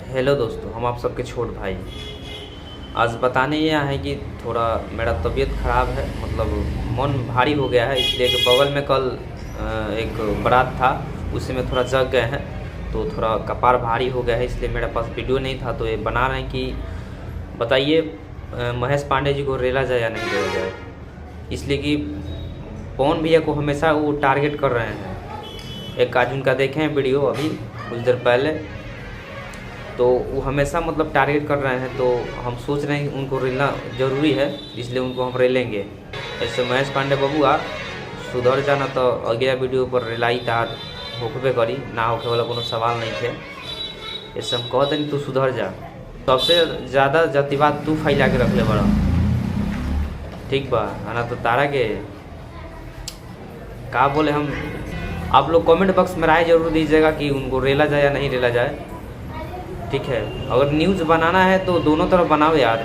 Hello दोस्तों, हम आप सबके छोट भाई। आज बताने ये आए हैं कि थोड़ा मेरा तबीयत ख़राब है, मतलब मन भारी हो गया है। इसलिए कि बगल में कल एक बारात था, उससे में थोड़ा जग गए हैं, तो थोड़ा कपार भारी हो गया है। इसलिए मेरे पास वीडियो नहीं था, तो ये बना रहे हैं कि बताइए महेश पांडे जी को रेला जाए या नहीं रेला जाए। इसलिए कि पवन भैया को हमेशा वो टारगेट कर रहे हैं। एक आज उनका देखे हैं वीडियो अभी कुछ देर पहले, तो वो हमेशा मतलब टारगेट कर रहे हैं। तो हम सोच रहे हैं कि उनको रेलना ज़रूरी है, इसलिए उनको हम रेलेंगे। ऐसे महेश पांडे बबुआ सुधर जाना, तो अगला वीडियो पर रेलाई तार होकबे करी, ना होके वाला कोनो सवाल नहीं थे। ऐसे हम कहते नहीं तू सुधर जा। सबसे ज़्यादा जातिवाद तू फैला के रख ले बड़ा, ठीक बा ना? तो तारा के का बोले हम। आप लोग कमेंट बॉक्स में राय जरूर दीजिएगा कि उनको रेला जाए या नहीं रेला जाए, ठीक है? अगर न्यूज़ बनाना है तो दोनों तरफ बनाओ यार,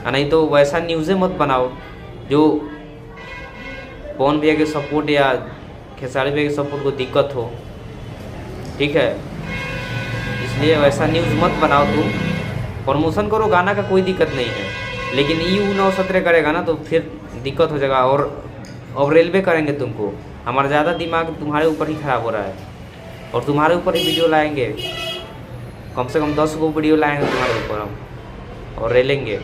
नहीं तो वैसा न्यूज़े मत बनाओ जो पवन भैया के सपोर्ट या खेसारी भैया के सपोर्ट को दिक्कत हो, ठीक है? इसलिए वैसा न्यूज़ मत बनाओ। तुम प्रमोशन करो गाना का, कोई दिक्कत नहीं है, लेकिन यू 917 करेगा ना तो फिर दिक्कत हो जाएगा। और अब रेलवे करेंगे तुमको। हमारा ज़्यादा दिमाग तुम्हारे ऊपर ही ख़राब हो रहा है, और तुम्हारे ऊपर ही वीडियो लाएंगे, कम से कम 10 गो वीडियो लाएंगे तुम्हारे ऊपर हम, और रेलेंगे।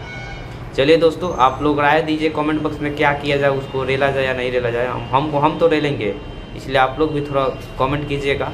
चलिए दोस्तों, आप लोग राय दीजिए कमेंट बॉक्स में, क्या किया जाए, उसको रेला जाए या नहीं रेला जाए। हम तो रेलेंगे, इसलिए आप लोग भी थोड़ा कमेंट कीजिएगा।